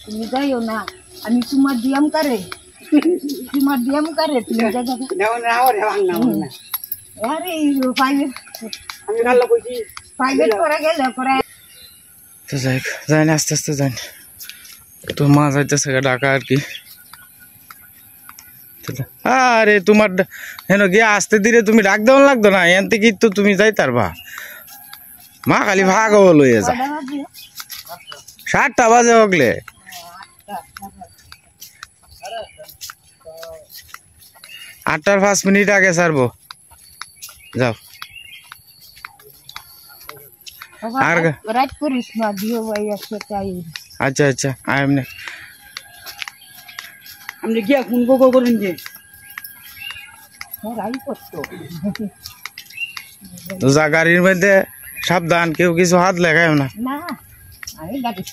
তুমি যাইও না, আমি তোমার দিয়াম কারে তুমি আরে প্রাইভেট করে গেলে পরে তো যাই না, আস্তে আস্তে যাই। তো মা যাইতেছে ঢাকা আর কি। আরে তোমার হেন গিয়ে আসতে দিলে তুমি ডাক দেওয়া লাগতো না, এন থেকে তো তুমি যাই তারবা। মা খালি ভাগ লইয়ে যা, 7টা বাজে হগলে 8টার 5 মিনিট আগে ছাড়বো, যাও। আর রাত করিস না, দিও ভাই আসে তাই। আচ্ছা আচ্ছা, এমনি আপনি গিয়া ফোন করবেন যে রাই করতো যা, গাড়ির মধ্যে সাবধান, কেউ কিছু হাত লাগায় না। না আমি গাড়ি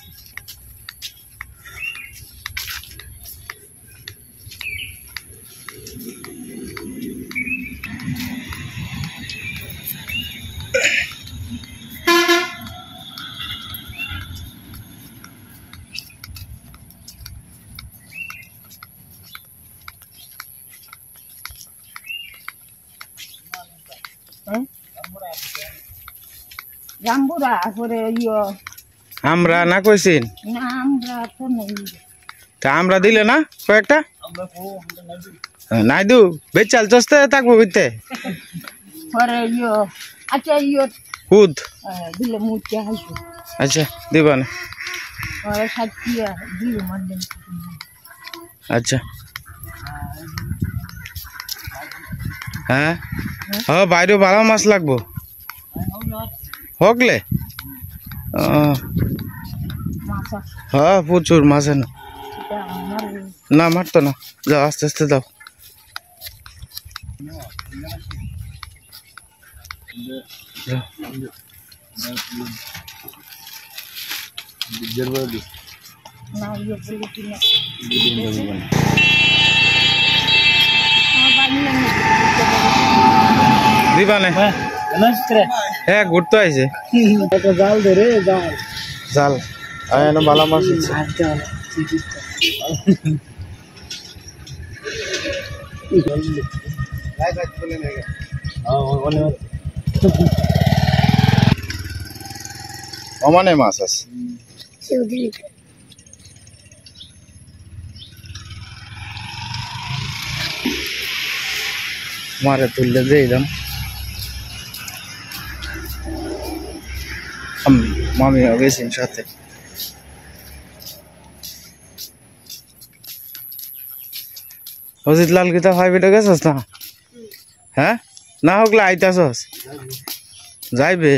জাম্বুরা করে আমরা না কইছিন না, আমরা তো নেই। তা আমরা দিলে না কয়েকটা নাই দু বেচাল চস্তে থাকবো বিতে পরে আচ্ছা কুদ দিলে মুখে হাসবো। আচ্ছা দিবা না, পরে সাথিয়া দিল মন্দির। আচ্ছা হ্যাঁ হ্যাঁ, বাইরে ভালো মাছ লাগবো হকলে। হ্যাঁ প্রচুর মাছ না, না মারতো না, যাও আস্তে আস্তে দাও। দিবা না, হ্যাঁ ঘুরতে আইছে জাল ধরে জাল ভালো মাছ অমানে মাছ আছে। মারে তুললে যে এলাম, মামি গেছেন সাথে। অজিত লাল গীতা 5 গেছস না? হ্যাঁ না হোকলে আইতাছস যাইবে।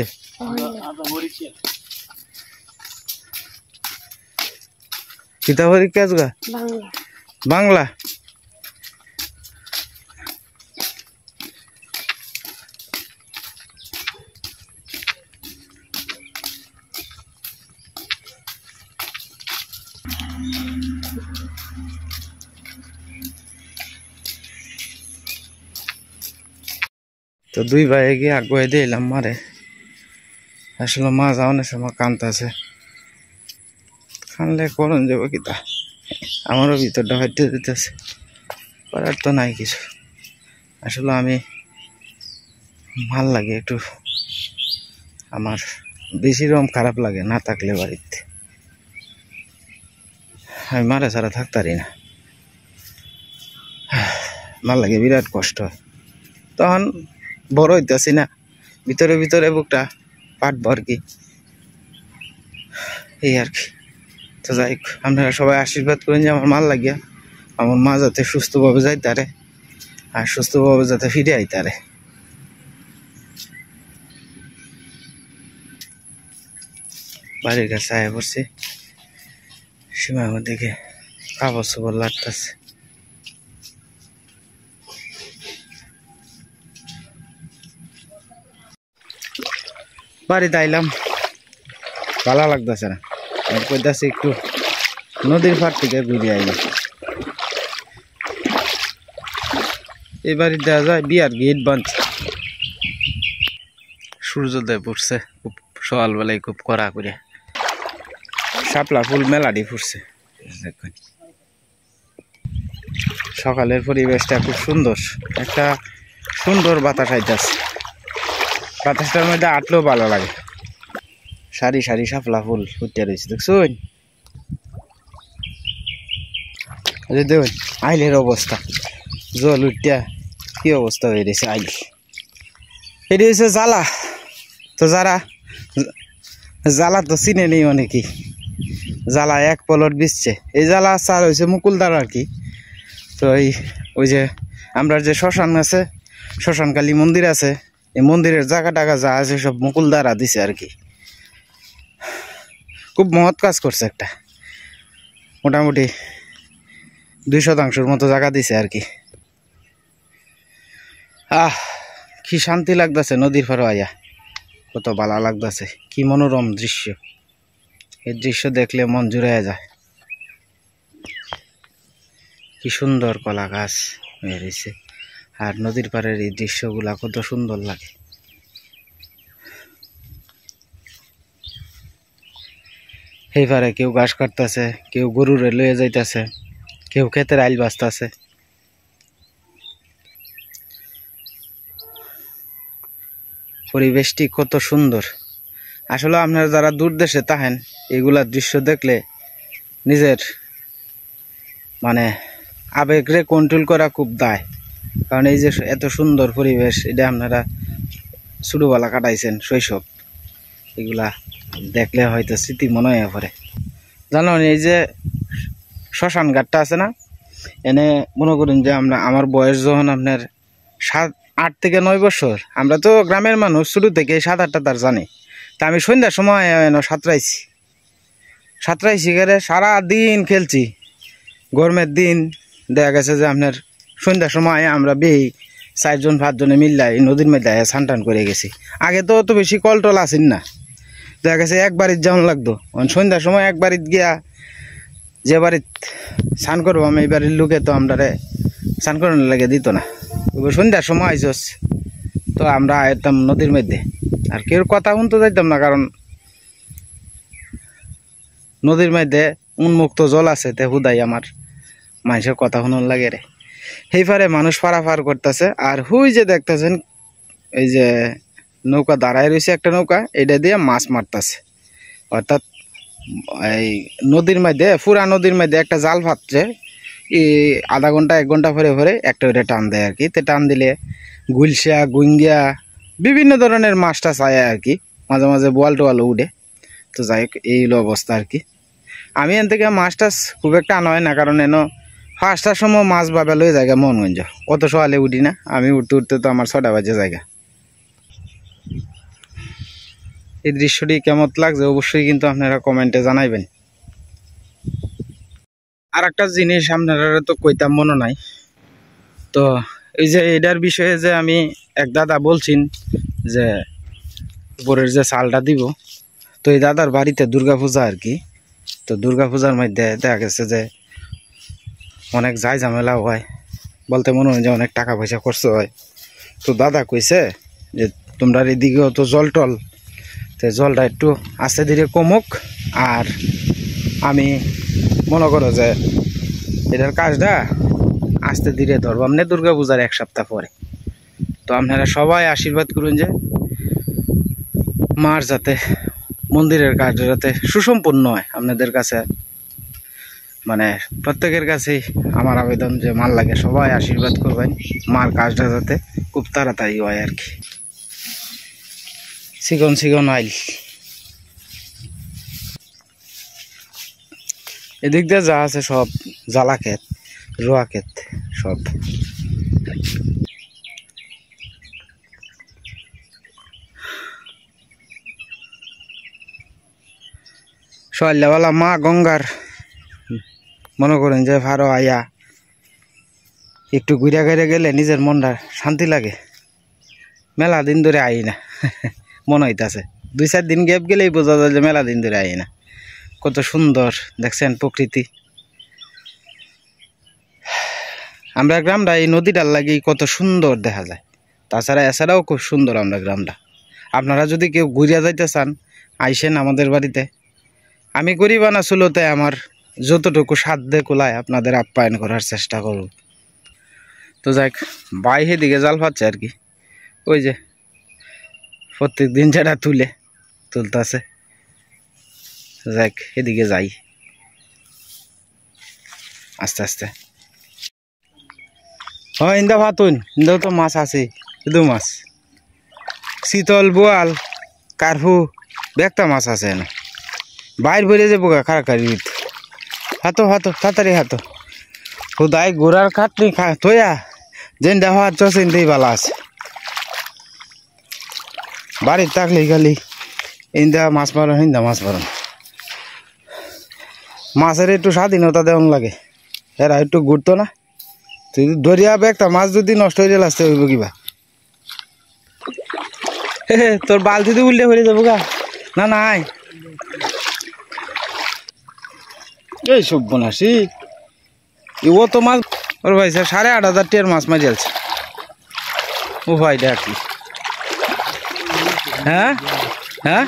কিতা পরীক্ষা আজগা? বাংলা। তো দুই ভাই গিয়ে আগুয়াই দিলাম মারে। আসলে মা যাওয়ানোর সময় কান্দতেছে, কানলে করণ যাবো কিতা, আমারও ভিতরটা হইতে দিতেছে, করার তো নাই কিছু। আসলে আমি ভাল লাগে একটু, আমার বেশি রকম খারাপ লাগে না থাকলে বাড়িতে, আমি মারা ছাড়া থাকতারি না, ভাল লাগে, বিরাট কষ্ট হয়। তখন বড় হইতেছি না, ভিতরে ভিতরে বুকটা পাটবো আর কি, এই আর কি। তো যাই হোক, আপনারা সবাই আশীর্বাদ করেন যে আমার মাল লাগিয়া আমার মা যাতে সুস্থভাবে যাইতারে আর সুস্থভাবে যাতে ফিরে আইতারে। বাড়ির কাছে আয়া পড়ছি, সীমার মধ্যে কাপড় চোপড় লাগতেছে। বাড়িতে আইলাম, ভালো লাগতেছে না, কইতাছি একটু নদীর পাড় থেকে ঘুরে আইলাম। এই বাড়ি দেওয়া যায় বিয়ার গেট বানছে, সূর্যোদয় পড়ছে খুব সকালবেলায়, খুব কড়া করে শাপলা ফুল মেলাডি ফুটছে, দেখুন সকালের পরিবেশটা খুব সুন্দর, একটা সুন্দর বাতাস আইতাছে, বাতাসটার মধ্যে আটলেও ভালো লাগে। সারি সারি শাপলা ফুল ফুটে রয়েছে দেখছুন, দেখুন আইলের অবস্থা, জল উঠিয়া কি অবস্থা হয়ে রয়েছে আইল। এটি হচ্ছে জ্বালা, তো যারা জ্বালা তো চিনে নেই অনেকেই, জ্বালা এক পলট বিচ্ছে। এই জ্বালা চার হয়েছে মুকুলদার আর কি। তো ওই যে আমরা যে শ্মশান আছে, শ্মশানকালী মন্দির আছে, এই মন্দিরের জায়গা টাকা যা আছে সব মুকুলদারা দিছে আর কি। খুব মহৎ কাজ করছে একটা, মোটামুটি 2% মতো জায়গা দিছে আর কি। কি শান্তি লাগতেছে নদীর পাড়ে আয়া, কত ভালো লাগতেছে, কি মনোরম দৃশ্য। এই দৃশ্য দেখলে মন জুড়ে যায়। কি সুন্দর কলা গাছ হয়ে রয়েছে, আর নদীর পাড়ের এই দৃশ্যগুলা কত সুন্দর লাগে। এই পারে কেউ ঘাস কাটতেছে, কেউ গরুরে লয়ে যাইতেছে, কেউ ক্ষেতের আইল বাঁচতেছে। পরিবেশটি কত সুন্দর। আসলে আপনারা যারা দূর দেশে থাকেন, এগুলা দৃশ্য দেখলে নিজের মানে আবেগরে কন্ট্রোল করা খুব দায়। কারণ এই যে এত সুন্দর পরিবেশ, এটা আপনারা ছোটবেলা কাটাইছেন, শৈশব, এগুলা দেখলে হয়তো স্মৃতি মনে হয়ে পড়ে। জানো এই যে শ্মশান ঘাটটা আছে না, এনে মনে করুন যে আমার বয়স যখন আপনার 8 থেকে 9 বছর, আমরা তো গ্রামের মানুষ, শুরু থেকে 7-8টা তার জানি। তা আমি সন্ধ্যার সময় সাঁতরাইছি গেলে সারা দিন খেলছি। গরমের দিন দেখা গেছে যে আপনার সন্ধ্যার সময় আমরা 4-5 জনে মিললাই নদীর মধ্যে স্নান করে গেছি। আগে তো অত বেশি কল টল আসেন না, দেখা গেছে একবারিত যেমন লাগতো। সন্ধ্যার সময় একবারিত গিয়া যে বাড়িত স্নান করবো আমি, এই বাড়ির লোকে তো আমরা স্নান করানোর লাগে দিত না। সন্ধ্যার সময় আইসস তো আমরা আইতাম নদীর মধ্যে, আর কেউ কথা শুনতে যাইতাম না, কারণ নদীর মধ্যে উন্মুক্ত জল আছে, তে হুদাই আমার মানুষের কথা শুনোর লাগে রে। সেই পারে মানুষ পারাপার করতেছে, আর হুই যে দেখতেছেন এই যে নৌকা দাঁড়ায় রয়েছে, একটা নৌকা, এটা দিয়ে মাছ মারতেছে। অর্থাৎ এই নদীর মধ্যে, পুরা নদীর মধ্যে একটা জাল ফাটছে, এই আধা ঘন্টা 1 ঘন্টা পরে পরে একটা ওইটা টান দেয় আর কি। তে টান দিলে গুলশা, গুঙ্গিয়া, বিভিন্ন ধরনের মাছটা চায় আর কি, মাঝে মাঝে বোয়াল টোয়ালও উঠে। তো যাই হোক, এই হলো অবস্থা আর কি। আমি এন থেকে মাছ টাছ খুব একটা আনা হয় না, কারণ এন 5টার সময় মাছ বাবা লয়ে জায়গা মোহনগঞ্জ, অত সকালে উঠি না আমি। উঠতে উঠতে তো আমার 6টা বাজে জায়গা। এই দৃশ্যটি কেমন লাগছে অবশ্যই কিন্তু আপনারা কমেন্টে জানাইবেন। আর একটা জিনিস আপনারা তো কইতাম মনে নাই, তো এই যে এটার বিষয়ে যে আমি এক দাদা বলছেন যে উপরের যে চালটা দিব, তো এই দাদার বাড়িতে দুর্গাপূজা আর কি। তো দুর্গাপূজার মধ্যে দেখা গেছে যে অনেক যাই ঝামেলা হয়, বলতে মনে হয় যে অনেক টাকা পয়সা খরচ হয়। তো দাদা কইছে যে তোমরা এদিকেও তো জল টল, তো জলটা একটু আস্তে ধীরে কমুক, আর আমি মনে করো যে এটার কাজটা আস্তে ধীরে ধরবো আপনি দুর্গাপূজার 1 সপ্তাহ পরে। তো আপনারা সবাই আশীর্বাদ করুন যে মার যাতে মন্দিরের কাজটা যাতে সুসম্পন্ন হয়। আপনাদের কাছে মানে প্রত্যেকের কাছেই আমার আবেদন যে মার লাগে সবাই আশীর্বাদ করবেন, মার কাজটা যাতে খুব তাড়াতাড়ি হয় আর কি। চিকন চিকন আইল, এদিক দিয়ে যা আছে সব জ্বালা ক্ষেত, রোয়া ক্ষেত সব। সল্লাওয়ালা মা গঙ্গার মনে করেন যে ভারো আয়া একটু ঘুরে ঘুরে গেলে নিজের মনটা শান্তি লাগে। মেলা দিন ধরে আই না মনে হইতাছে, 2-4 দিন গ্যাপ গেলেই বোঝা যায় যে মেলা দিন ধরে আই না। কত সুন্দর দেখছেন প্রকৃতি। আমরা গ্রামটা এই নদীটার লাগি কত সুন্দর দেখা যায়, তাছাড়া এছাড়াও খুব সুন্দর আমরা গ্রামটা। আপনারা যদি কেউ ঘুরিয়া যাইতে চান আইসেন আমাদের বাড়িতে। আমি গরিব আনা চুলোতে আমার যতটুকু সাধ্যে কুলায় আপনাদের আপ্যায়ন করার চেষ্টা করব। তো যাক, বাইরে দিকে জাল পাচ্ছে আর কি, ওই যে প্রত্যেক দিন যেটা তুলতেছে। যাক, এদিকে যাই আস্তে আস্তে। হ্যাঁ, ইন্দা ভাতুন, ইন্দাও তো মাছ আছে, শুধু মাছ, শীতল, বোয়াল, কার্ফু, বেগটা মাছ আছে না, বাইর বেরিয়ে যাবো গা খাড়াখাড়ি। হাতো হাতো তাড়াতাড়ি হাতো, খুদাই গোড়ার খাটনি থইয়া যেন দেখা চসেন দিয়ে ভালো আছে। বাড়ির থাকলে খালি ইন্দা মাছ মারুন, ইন্দা মাছ মারুন। মাছের একটু স্বাধীনতা দেওয়ান লাগে, এরা একটু ঘুরতো না। তুই দরিয়া একটা মাছ যদি নষ্ট হয়ে গেলে আসতে হইব কিবা। তোর বালতি তো উল্টে হয়ে যাবো গা। না নাই, এই সব বনাসি ও তো মাছ। ওর ভাই স্যার 8,500 টিয়ার মাছ মারি আছে। ও ভাই দেখ কি, হ্যাঁ হ্যাঁ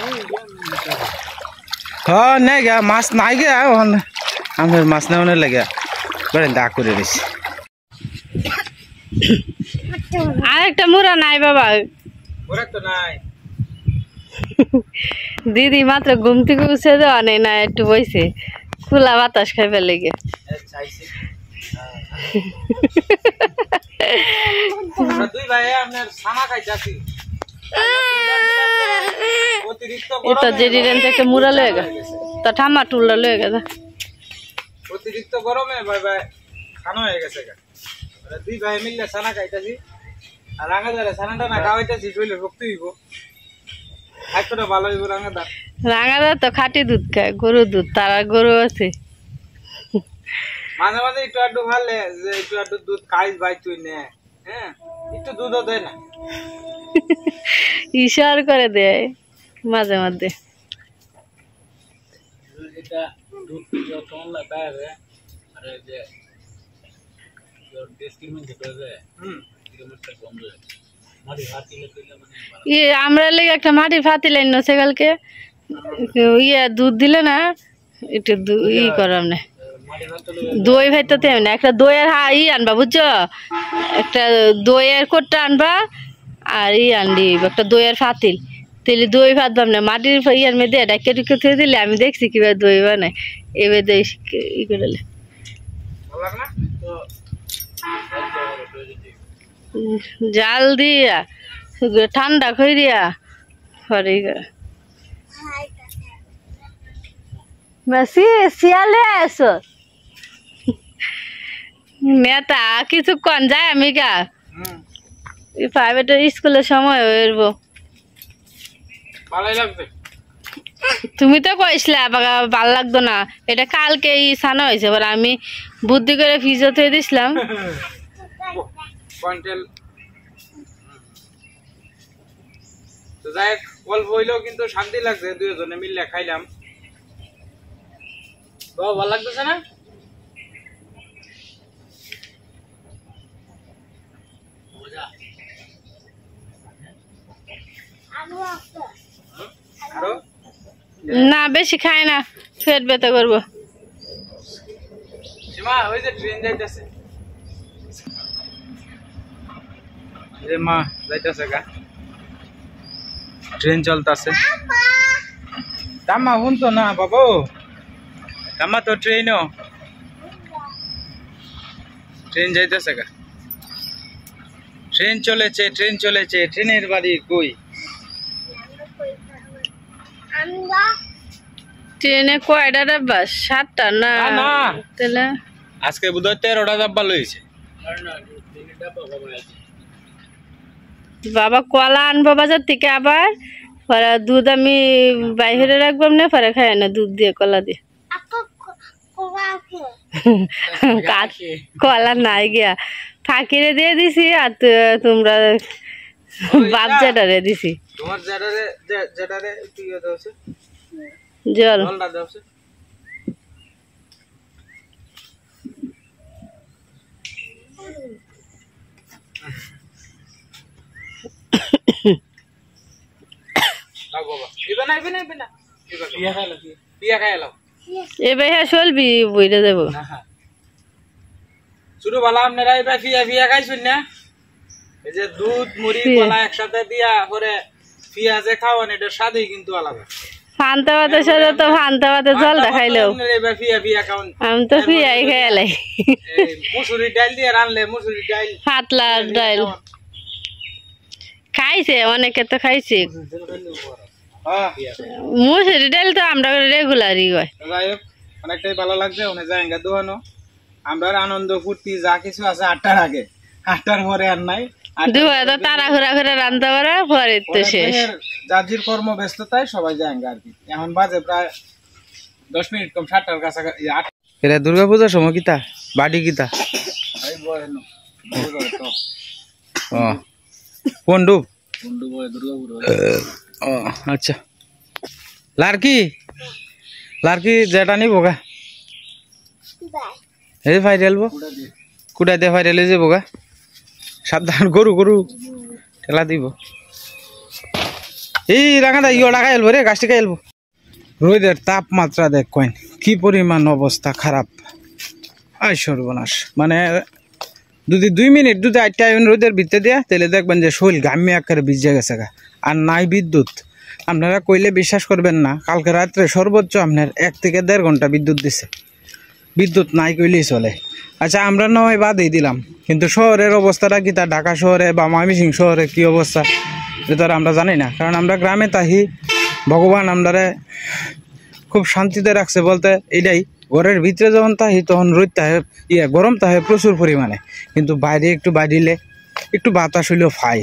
হ্যাঁ, নাই গা মাছ নাই গে, আমার মাছ নেওয়ার লাগে বেড়ে দাগ করে রয়েছি। আরেকটা মুড়া নাই বাবা, তো নাই দিদি মাত্র ঘুম থেকে উঠে দেওয়া নেই না, একটু বইছে খোলা বাতাস খাইবে লেগে। দুই ভাই আপনার সানা খাইতাছি, এটা জেডি রেঞ্জ একটা মুড়া লয়ে গা, তা ঠাম্মা টুলটা লয়ে গেছে। অতিরিক্ত গরমে ভাই ভাই খানো হয়ে গেছে। দুই ভাই মিললে সানা খাইতাছি, আর রাঙাদারে সানাটা না খাওয়াইতেছি, শরীরে শক্তি হইব, খাইতে ভালো হইব। রাঙাদা তো খাঁটি দুধ খায়, গরুর দুধ, তারা গরু আছে। মাঝে মাঝে একটু আড্ডু ভালে যে একটু আড্ডু দুধ খাইস ভাই তুই নে, হ্যাঁ একটু দুধও দেয় না, ইশার করে দেয় মাঝে মাঝে। আমরা লেগে একটা মাটির ফাতি লাইন সেকালকে ইয়ে দুধ দিলে না, একটু ই করাম না, দই ভাইতে তেমন একটা দইয়ের আনবা বুঝছো, একটা দইয়ের কোটটা আনবা, আর আনলি একটা দইয়ের ফাতিল, তাহলে দই ভাতবাম না, মাটির ইয়ার মেয়েদের ডাকে টুকে থেকে দিলে আমি দেখছি কিভাবে দই বানায়, এবার দই ই করলে জাল দিয়া ঠান্ডা করিয়া হরে বেশি শিয়ালে এসো নেতা কিছুক্ষণ যায় আমি গা প্রাইভেটের স্কুলের সময় হইব। তুমি তো কইসলা ভাল লাগতো না, এটা কালকে সানা হয়েছে, এবার আমি বুদ্ধি করে ফিজো থয়ে দিছিলাম। অল্প হইলেও কিন্তু শান্তি লাগছে, দুজনে মিললে খাইলাম, ভালো লাগতেছে না? না বেশি খাই না, পেট ব্যথা করবো। সীমা ওই যে ট্রেন যাইতেছে, মা যাইতেছে গা, ট্রেন চলতেছে। তামা শুনতো না বাবু, তামা তো ট্রেন যাইতেছে গা, ট্রেন চলেছে, ট্রেনের বাড়ি কই? ট্রেনে কয়টা ডাব্বা? 7টা না? তাহলে আজকে বোধহয় 13টা ডাব্বা লইছে। বাবা কলা আনবো বাজার থেকে, আবার পরে দুধ আমি বাইরে রাখবাম না, পরে খাই না দুধ দিয়ে কলা দিয়ে। কলা নাই গিয়া ফাঁকিরে দিয়ে দিছি, আর তোমরা বাপ জেডারে দিছি। তোমার জেডারে তুই দাওছে জল জলটা দাওছে। বাবা ইবে না পিয়া খাইলো এবার হ্যাঁ চলবি বইটা দেবো শুরু ভালো আপনারা এবার ফিয়া ফিয়া খাইছেন না এই যে দুধ মুড়ি কলা একসাথে দিয়া পরে পেঁয়াজে খাওয়ান এটার স্বাদই কিন্তু আলাদা ফান্তা ভাতের সাথে তো ফান্তা ভাতের জল দেখাইলেও এবার ফিয়া ফিয়া খাওয়ান আমি তো ফিয়াই খাইলাই মুসুরি ডাল দিয়ে রানলে মুসুরি ডাল পাতলা ডাল খাইছে অনেকে তো খাইছে মুসুরি ডাল তো আমরা রেগুলারই হয় যাই হোক অনেকটাই ভালো লাগছে অনেক জায়গা দোয়ানো আমরা আনন্দ ফুর্তি যা কিছু আছে 8টার আগে 8টার পরে আর নাই দুয়া তো তাড়াহুড়া করে রান্না করে পরে তো শেষ যার কর্মব্যস্ততায় সবাই যায় আর কি এখন বাজে প্রায় 10 মিনিট কম 7টার কাছাকাছি এটা দুর্গাপূজার সময় কিতা বাড়ি কিতা পন্ডুব আচ্ছা লারকি লারকি যেটা নিব গা এই ফাইরেলবো কুড়া দিয়ে ফাইরেলে যাবো গা সাবধান গরু গরু ঠেলা দিব এই রাঙাদা ইয়ে ডাকা এলবো রে গাছটি খাই এলবো রোদের তাপমাত্রা দেখ কয়েন কি পরিমাণ অবস্থা খারাপ আয় সর্বনাশ মানে যদি 2 মিনিট যদি 8টা রোদের ভিতরে দেয়া তাহলে দেখবেন যে শরীর ঘামে আকারে ভিজে গেছে গা আর নাই বিদ্যুৎ আপনারা কইলে বিশ্বাস করবেন না কালকে রাত্রে সর্বোচ্চ আপনার 1 থেকে 1.5 ঘন্টা বিদ্যুৎ দিছে বিদ্যুৎ নাই কইলেই চলে আচ্ছা আমরা নয় বাদই দিলাম কিন্তু শহরের অবস্থাটা কি তা ঢাকা শহরে বা ময়মনসিংহ শহরে কি অবস্থা এটা আমরা জানি না কারণ আমরা গ্রামে তাহি ভগবান আমরারে খুব শান্তিতে রাখছে বলতে এটাই ঘরের ভিতরে যখন তাহি তখন রোদ তাহে গরম তাহে প্রচুর পরিমাণে কিন্তু বাইরে একটু বাইরিলে একটু বাতাস হইলেও ফাই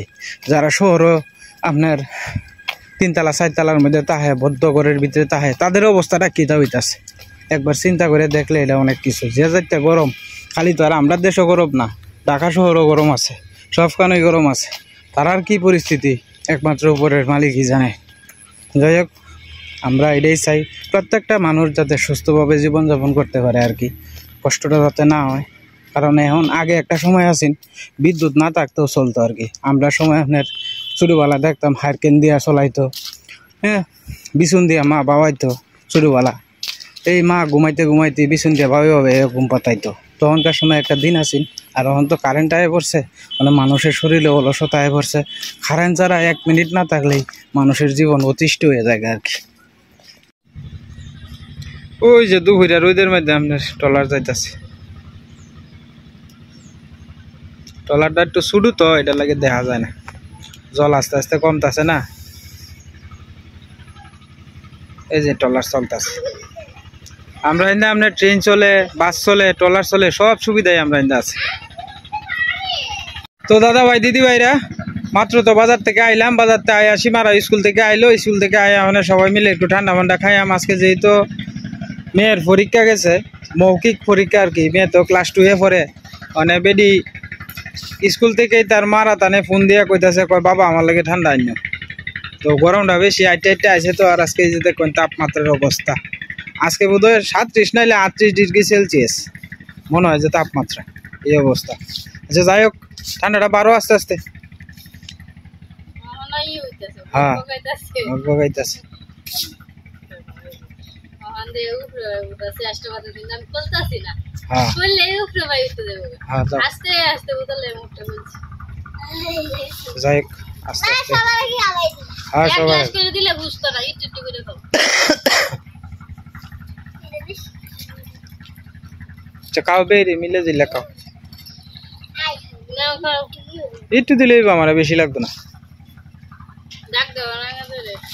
যারা শহরও আপনার 3তলা 4তলার মধ্যে তাহে বদ্ধ ঘরের ভিতরে তাহে তাদের অবস্থাটা কীটা হইতাছে একবার চিন্তা করে দেখলে এটা অনেক কিছু যে যাইতে গরম খালি তো আর আমরা দেশও গরম না ঢাকা শহরও গরম আছে সবখানেই গরম আছে তার আর কি পরিস্থিতি একমাত্র উপরের মালিকই জানে যাই হোক আমরা এটাই চাই প্রত্যেকটা মানুষ যাতে সুস্থভাবে জীবনযাপন করতে পারে আর কি কষ্টটা যাতে না হয় কারণ এখন আগে একটা সময় আসেন বিদ্যুৎ না থাকতেও চলতো আর কি আমরা সময় আপনার ছোটোবেলা দেখতাম হারকেন দিয়া চলাইতো হ্যাঁ বিছুন দিয়া মা বাবাইতো ছোটোবেলা এই মা ঘুমাইতে ঘুমাইতে বিছুন দিয়া ভাবে ঘুম পাতাইতো তখনকার সময় একটা দিন আসেন আর এখন তো কারেন্ট আয়ে পড়ছে মানে মানুষের শরীরে অলসতা আয়ে পড়ছে কারেন্ট ছাড়া 1 মিনিট না থাকলেই মানুষের জীবন অতিষ্ঠ হয়ে যায় আর কি ওই যে দুপুরে রোদের মধ্যে আপনার ট্রলার যাইতেছে ট্রলারটা একটু ছুটু তো এটা লাগে দেখা যায় না জল আস্তে আস্তে কমতেছে না এই যে ট্রলার চলতেছে আমরা এখানে আপনার ট্রেন চলে বাস চলে ট্রলার চলে সব সুবিধাই আমরা এখানে আছে তো দাদা ভাই দিদি ভাইরা মাত্র তো বাজার থেকে আইলাম বাজার থেকে আয়া সীমারা স্কুল থেকে আইলো স্কুল থেকে আয়া মানে সবাই মিলে একটু ঠান্ডা মান্ডা খাইলাম আজকে যেহেতু মেয়ের পরীক্ষা গেছে মৌখিক পরীক্ষা আর কি মেয়ে তো ক্লাস 2 পড়ে মানে বেডি স্কুল থেকেই তার মারা তানে ফোন দিয়া কইতাছে কয় বাবা আমার লাগে ঠান্ডা আইন তো গরমটা বেশি আইতে আছে তো আর আজকে যে দেখুন তাপমাত্রার অবস্থা আজকে বোধহয় 37 নাইলে 38 ডিগ্রি সেলসিয়াস মনে হয় যে তাপমাত্রা এই অবস্থা আচ্ছা যাই হোক ঠান্ডাটা বাড়ো আস্তে আস্তে হ্যাঁ গাইতেছে যাই হোক আস্তে আস্তে হ্যাঁ সবাই খাও বেরি মিলে দিলে খাও একটু দিলেই আমার বেশি লাগতো না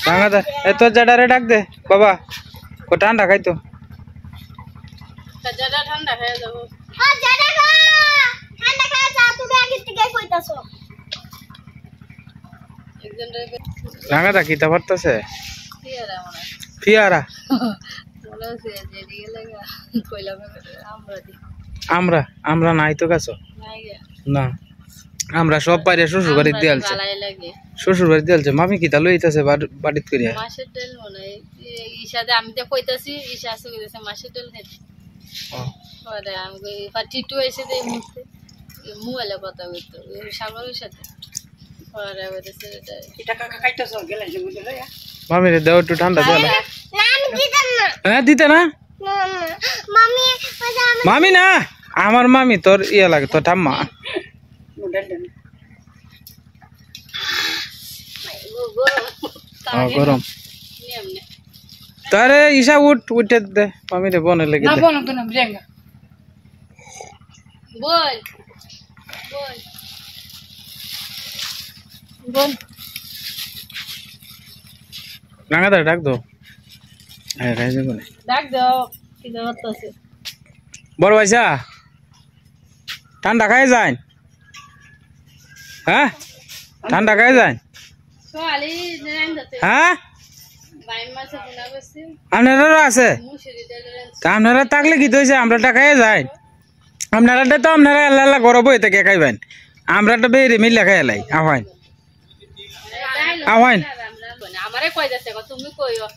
রাঙাদা এত জাডারে ডাক দে বাবা ও ঠান্ডা খাইতো রাঙাদা কিতা পারতেছে ফিয়ারা আমরা আমরা নাই তো গাছ না আমরা সব পাইরে শ্বশুর বাড়ি দিয়ালছে শ্বশুর বাড়ি দিয়ালছে মামি কিতা লইতাছে বাড়িত করিয়া মাছের তেল মনে ইসাদে আমি তো কইতাছি ইসা আছে কইতাছে মাছের তেল খাইতে পরে আমি টিটু এসে দেই মুখতে মোবাইলে কথা কইতো সাগরের সাথে পরে কইতাছে এটা কাকা খাইতাছ গেলে যে বুঝলে মামি রে দাও একটু ঠান্ডা দাও না আমি দিতাম না হ্যাঁ দিতে না মামি না আমার মামি তোর ইয়ে লাগে তোর ঠাম্মা গরম তারে ঈশা উঠে দে মামি রে বনে লেগে দে বল বল বল রাঙাদার ডাক দো হ্যাঁ রাইজে বলে ডাক দাও কি জরুরত আছে বড় ভাইসা ঠান্ডা খায় যায় হ্যাঁ ঠান্ডা খায় যায় সোয়ালি নেন দতে হ্যাঁ ভাই মাছে গুনা বসে আপনারা আছে মুশরি দেন তা আপনারা থাকলে কি হয়েছে আমরা টাকায় যাই আপনারা তো আপনারা আল্লাহ আল্লাহ গরব হয়ে থেকে খাইবেন আমরা তো বেরে মিলে খাই লাই আহ্বান আহ্বান আমারে কই যাচ্ছে তুমি কইও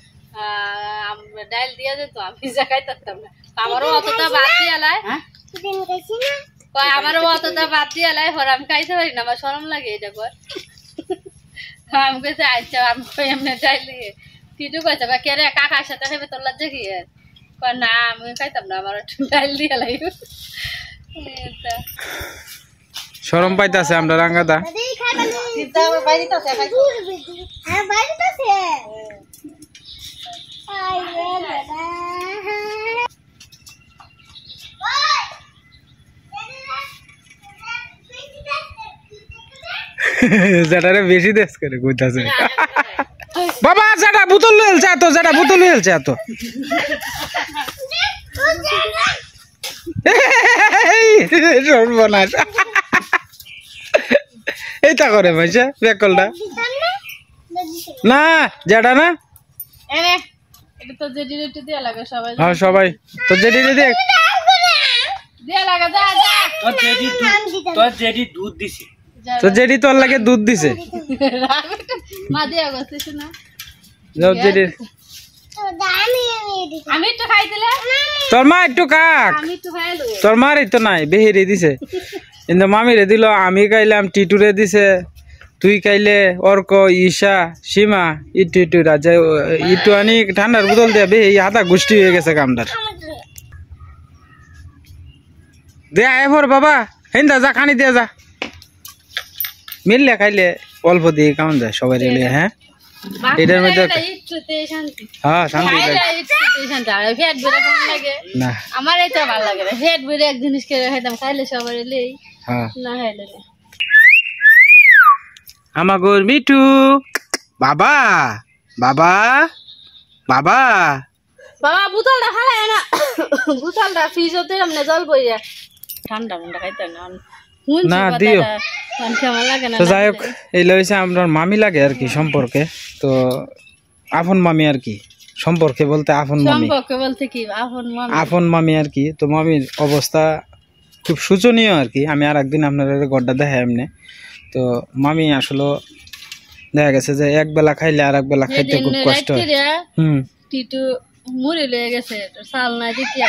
আমরা ডাল দিয়া দে তো আমি জায়গায় থাকতাম না আমারও অতটা বাদ দিয়ালাই দিন কইছি না কই আমারও অতটা বাদ দিয়ালাই হর আমি খাইতে পারি না আমার শরম লাগে এটা কই আমি কইতে আচ্ছা আমি কই এমনে ডাল দিয়ে টিটু কইছে বা কে রে কাকার সাথে খাইবে তোর লজ্জা কি কই না আমি খাইতাম না আমার ডাল দিয়ালাই এটা শরম পাইতাছে আমরা রাঙ্গাদা যেটারে বেশি দেশ করে কইতাছে বাবা যেটা বোতল লইলছে এত যেটা বোতল লইলছে এত সর্বনাশ এইটা করে ভাইসা বেকলটা না যেটা না এনে এটা তো জেডি রেটে দেয়া লাগে সবাই হ্যাঁ সবাই তো জেডি রে দেখ দেয়া লাগে যা যা তোর জেডি দুধ দিছে তো জেডি তোর লাগে দুধ দিছে মা দেয়া গেছে না যাও জেডি আমি একটু খাই দিলে তোর মা একটু কাক আমি একটু খাইলো তোর মার তো নাই বেহেরে দিছে কিন্তু মামিরে দিল আমি খাইলাম টিটুরে দিছে তুই খাইলে অর্ক ঈশা সীমা ইটু ইটু রাজা ইটু আনি ঠান্ডার বোতল দিয়ে বেহে হাতা গোষ্ঠী হয়ে গেছে কামদার দে আয় ভর বাবা হেন্দা যা খানি দিয়ে যা মিললে খাইলে অল্প দিয়ে কেমন যায় সবাই রেলে হ্যাঁ এটার মধ্যে শান্তি হ্যাঁ শান্তি না আমার এটা ভালো লাগে না হেড বেড়ে এক জিনিস করে খাইতাম খাইলে সবাই এলেই হ্যাঁ না খাইলে আমাগর মিঠু বাবা বাবা বাবা বাবা বোতলটা খালাই না বোতলটা ফ্রিজতে এমনি জল পড়িয়া ঠান্ডা মুন্ডা খাইতে না না দিও আমার লাগে না তো যাই হোক এই লইছে আপনার মামি লাগে আর কি সম্পর্কে তো আপন মামি আর কি সম্পর্কে বলতে আপন মামি সম্পর্কে বলতে কি আপন মামি আর কি তো মামির অবস্থা খুব শোচনীয় আর কি আমি আর একদিন আপনার গড্ডা দেখাই এমনি তো মামি আসলে দেখা গেছে যে এক বেলা খাইলে আর এক বেলা খাইতে খুব কষ্ট হয় টিটু মুড়ি লয়ে গেছে চাল নাই দেখি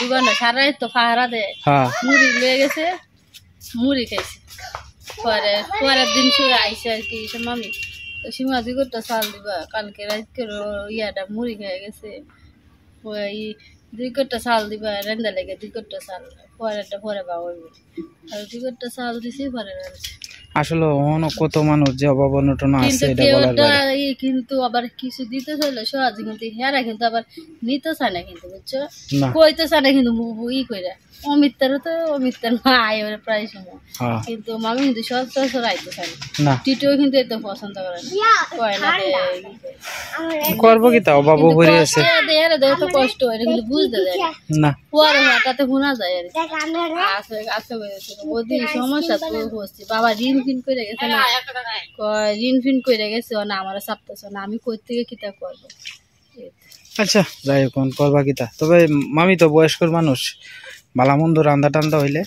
দোকানে সারাই তো ফাহারা দেয় মুড়ি লয়ে গেছে মুড়ি খাইছে পরের দিন শুয়ে আইসে আর কি মামি তো সীমা 2 কোটা চাল দিবা কালকে রাত করে ইয়াটা মুড়ি খেয়ে গেছে ওই 2 কোটা চাল দিবা রান্দা লেগে 2 কোটা চাল পরেরটা পরে বাবা আর 2 কোটা চাল দিছি পরে আসলে অন্য কত মানুষ যে অভাব অনটন আছে এটা বলার বাইরে কিন্তু আবার কিছু দিতে চাইলে সহজ কিন্তু হেরা কিন্তু আবার নিতে চায় না কিন্তু বুঝছো কইতে চায় না কিন্তু ই কইরা অমিতারও তো অমিতার মা আয় প্রায় সময় কিন্তু মামি কিন্তু সচরাচর আইতে চায় না টিটিও কিন্তু এত পছন্দ করে না কয় না করবো কি তা অভাব হয়ে আছে দেয় তো কষ্ট হয় কিন্তু বুঝতে দেয় না পরে হঠাৎ শোনা যায় আর আছে আছে ওদি সমস্যা তো হচ্ছে বাবা ঋণ ফিন করে গেছে না ঋণ ফিন করে গেছে না আমার চাপতেছে না আমি কই থেকে কিতা করবো আচ্ছা যাই হোক করবা কিতা তবে মামি তো বয়স্কর মানুষ ভালো মন্দ রান্না টান্দা হইলে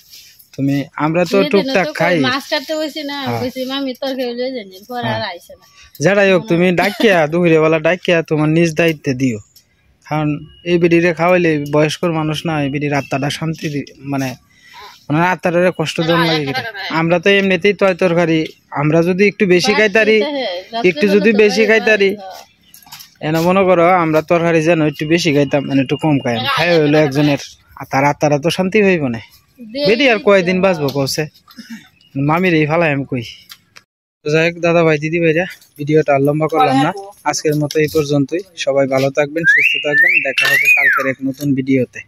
তুমি আমরা তো টুকটাক খাই মাস্টার তো হইছে না কইছি মামি তরকারি লই যান পরে আর আইছে না যাই হোক তুমি ডাকিয়া দুপুরে বেলা ডাকিয়া তোমার নিজ দায়িত্বে দিও কারণ এই বিড়িরে খাওয়াইলে বয়স্কর মানুষ না এই বিড়ির আত্মাটা শান্তি মানে ওনার আত্মাটারে কষ্ট দেন লাগে আমরা তো এমনিতেই তরকারি আমরা যদি একটু বেশি খাইতারি একটু যদি বেশি খাইতারি এনে মনে করো আমরা তরকারি যেন একটু বেশি খাইতাম মানে একটু কম খাই খাই হইলো একজনের তারা তো শান্তি হইব না বেদি আর কয়দিন বাঁচবো কৌছে মামির এই ফালাই আমি কই যাই হোক দাদা ভাই দিদি ভাইরা ভিডিওটা আর লম্বা করলাম না আজকের মতো এই পর্যন্তই সবাই ভালো থাকবেন সুস্থ থাকবেন দেখা হবে কালকের এক নতুন ভিডিওতে